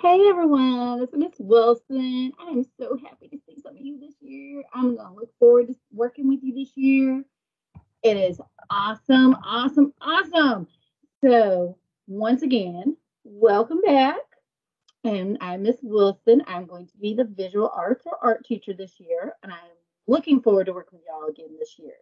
Hey everyone, it's Miss Wilson. I am so happy to see some of you this year. I'm going to look forward to working with you this year. It is awesome, awesome, awesome. So, once again, welcome back. And I'm Miss Wilson. I'm going to be the visual arts or art teacher this year, and I'm looking forward to working with y'all again this year.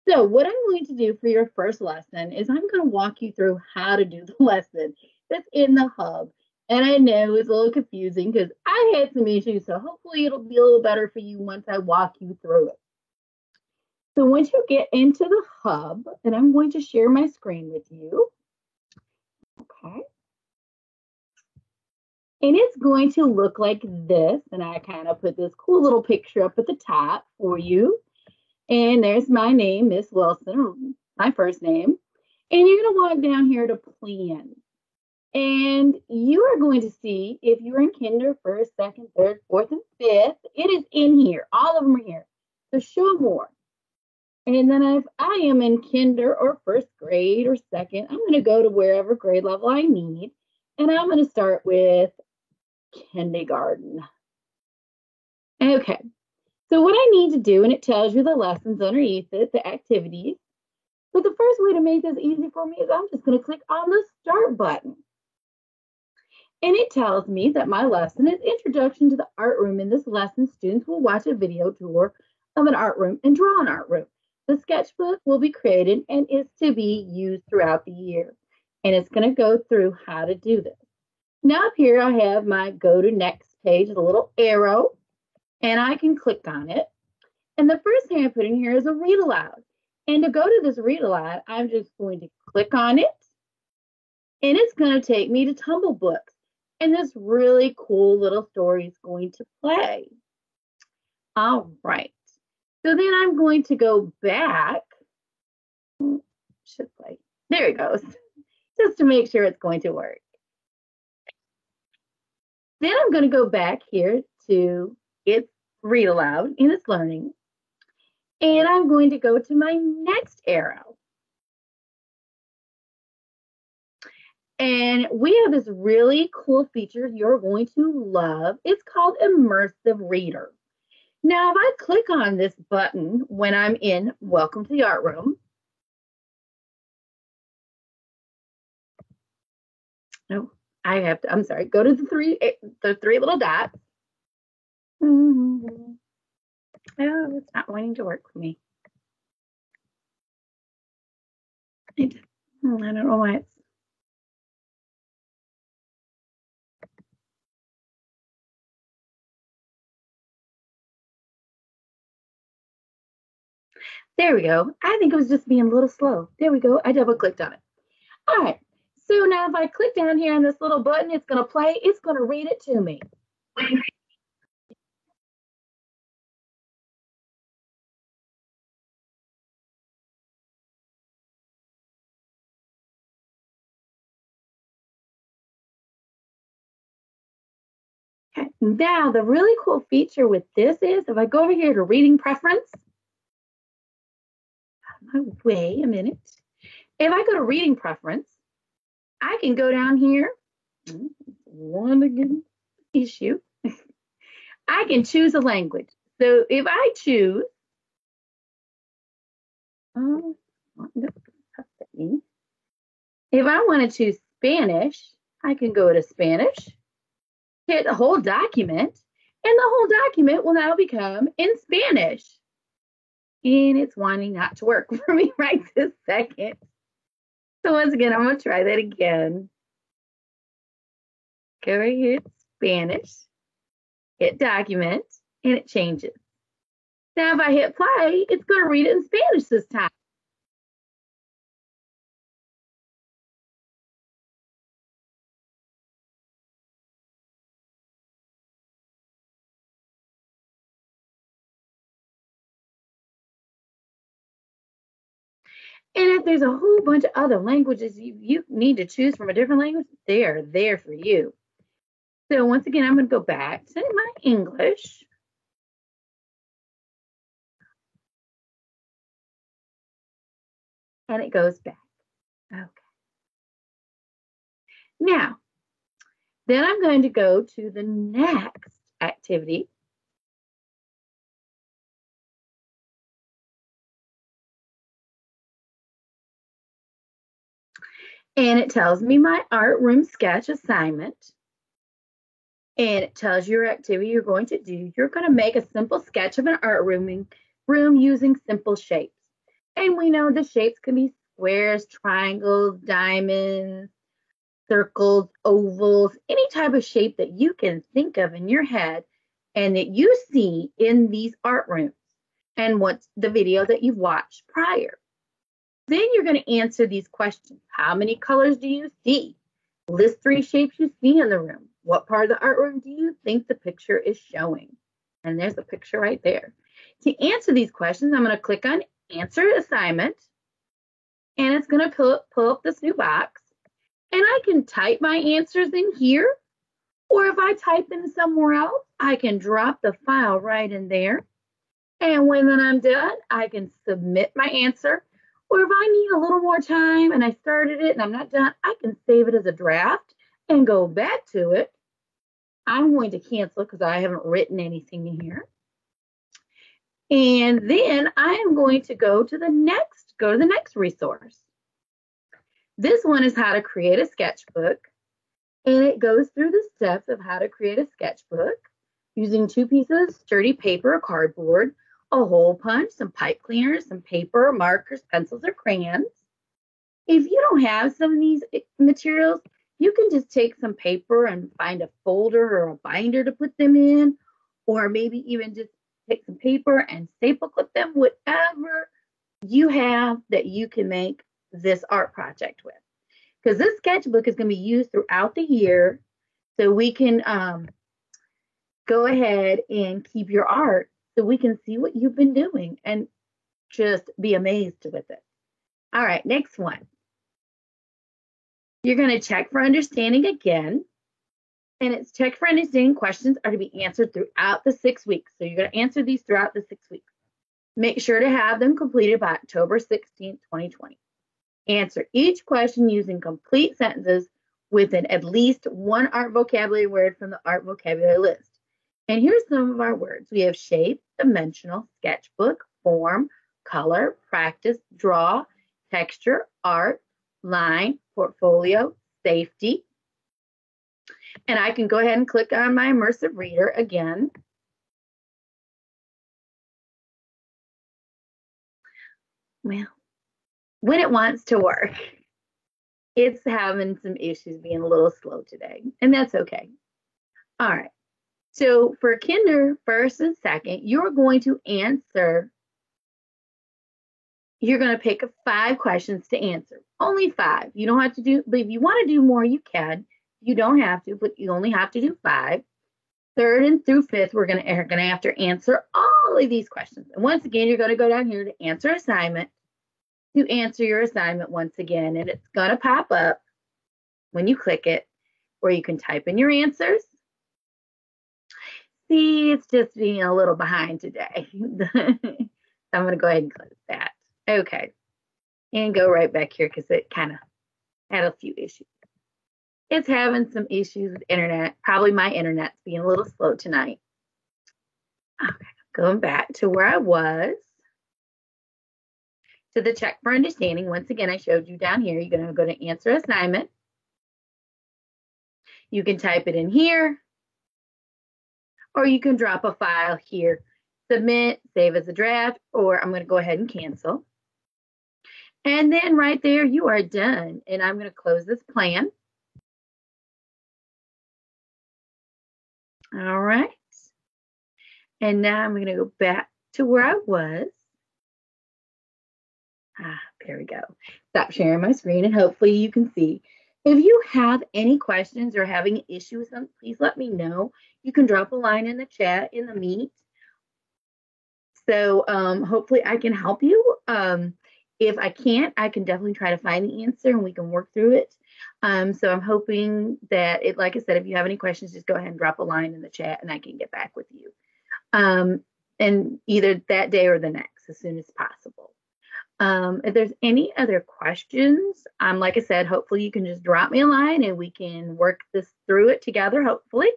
So, what I'm going to do for your first lesson is I'm going to walk you through how to do the lesson that's in the hub. And I know it's a little confusing because I had some issues, so hopefully it'll be a little better for you once I walk you through it. So, once you get into the hub, and I'm going to share my screen with you. Okay. And it's going to look like this. And I kind of put this cool little picture up at the top for you. And there's my name, Miss Wilson, my first name. And you're going to walk down here to plan. And you are going to see if you're in kinder, first, second, third, fourth, and fifth, it is in here. All of them are here. So show more. And then if I am in kinder or first grade or second, I'm going to go to wherever grade level I need. And I'm going to start with kindergarten. Okay. So what I need to do, and it tells you the lessons underneath it, the activities. But the first way to make this easy for me is I'm just going to click on the start button. And it tells me that my lesson is Introduction to the Art Room. In this lesson, students will watch a video tour of an art room and draw an art room. The sketchbook will be created and is to be used throughout the year. And it's going to go through how to do this. Now up here, I have my go to next page, the little arrow, and I can click on it. And the first thing I put in here is a read aloud. And to go to this read aloud, I'm just going to click on it. And it's going to take me to Tumble Books. And this really cool little story is going to play. All right. So then I'm going to go back. Should play. There it goes. Just to make sure it's going to work. Then I'm going to go back here to its read aloud in its learning. And I'm going to go to my next arrow. And we have this really cool feature you're going to love. It's called Immersive Reader. Now, if I click on this button when I'm in Welcome to the Art Room, oh, I'm sorry, go to the three little dots. Oh, it's not wanting to work for me. I don't know why it's. There we go. I think it was just being a little slow. There we go. I double clicked on it. All right. So now if I click down here on this little button, it's going to play. It's going to read it to me. Okay. Now, the really cool feature with this is if I go over here to reading preference, wait a minute. If I go to reading preference, I can go down here. One again issue. I can choose a language. So if I choose, if I want to choose Spanish, I can go to Spanish, hit the whole document, and the whole document will now become in Spanish. And it's wanting not to work for me right this second. So once again, I'm going to try that again. Go right here, Spanish, hit document, and it changes. Now if I hit play, it's going to read it in Spanish this time. And if there's a whole bunch of other languages you need to choose from a different language, they're there for you. So once again, I'm going to go back to my English. And it goes back. Okay. Now, Then I'm going to go to the next activity. And it tells me my art room sketch assignment. And it tells you your activity you're going to do. You're going to make a simple sketch of an art room using simple shapes. And we know the shapes can be squares, triangles, diamonds, circles, ovals, any type of shape that you can think of in your head and that you see in these art rooms and what's the video that you've watched prior. Then you're going to answer these questions. How many colors do you see? List 3 shapes you see in the room. What part of the art room do you think the picture is showing? And there's a picture right there. To answer these questions, I'm going to click on Answer Assignment, and it's going to pull up this new box. And I can type my answers in here, or if I type in somewhere else, I can drop the file right in there. And when I'm done, I can submit my answer. Or if I need a little more time and I started it and I'm not done, I can save it as a draft and go back to it. I'm going to cancel because I haven't written anything in here. And then I am going to go to the next resource. This one is how to create a sketchbook. And it goes through the steps of how to create a sketchbook using 2 pieces of sturdy paper or cardboard, a hole punch, some pipe cleaners, some paper, markers, pencils, or crayons. If you don't have some of these materials, you can just take some paper and find a folder or a binder to put them in, or maybe even just take some paper and staple clip them, whatever you have that you can make this art project with. Because this sketchbook is going to be used throughout the year, so we can go ahead and keep your art so we can see what you've been doing and just be amazed with it. All right, next one. You're going to check for understanding again. And it's check for understanding questions are to be answered throughout the 6 weeks. So you're going to answer these throughout the 6 weeks. Make sure to have them completed by October 16th, 2020. Answer each question using complete sentences with at least one art vocabulary word from the art vocabulary list. And here's some of our words. We have shape, dimensional, sketchbook, form, color, practice, draw, texture, art, line, portfolio, safety. And I can go ahead and click on my Immersive Reader again. Well, when it wants to work, it's having some issues being a little slow today, and that's okay. All right. So for kinder, first and second, you're going to answer. You're going to pick 5 questions to answer. Only 5. You don't have to do, but if you want to do more, you can. You don't have to, but you only have to do 5. Third and through 5th, we're going to have to answer all of these questions. And once again, you're going to go down here to answer assignment, to answer your assignment once again. And it's going to pop up when you click it, where you can type in your answers. See, it's just being a little behind today. I'm going to go ahead and close that. Okay. And go right back here because it kind of had a few issues. It's having some issues with internet. Probably my internet's being a little slow tonight. Okay, going back to where I was. To the check for understanding. Once again, I showed you down here. You're going to go to answer assignment. You can type it in here. Or you can drop a file here. Submit, save as a draft, or I'm going to go ahead and cancel. And then right there, you are done. And I'm going to close this plan. All right. And now I'm going to go back to where I was. There we go. Stop sharing my screen and hopefully you can see. If you have any questions or having an issue with them, please let me know. You can drop a line in the chat in the meet. So hopefully I can help you. If I can't, I can definitely try to find the answer and we can work through it. So I'm hoping that, like I said, if you have any questions, just go ahead and drop a line in the chat and I can get back with you. And either that day or the next, as soon as possible. If there's any other questions, like I said, hopefully you can just drop me a line and we can work this through it together, hopefully.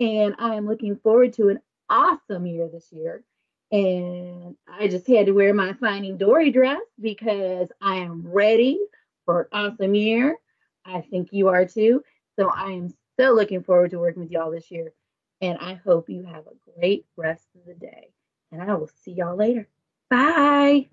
And I am looking forward to an awesome year this year. And I just had to wear my Finding Dory dress because I am ready for an awesome year. I think you are too. So I am so looking forward to working with y'all this year. And I hope you have a great rest of the day. And I will see y'all later. Bye.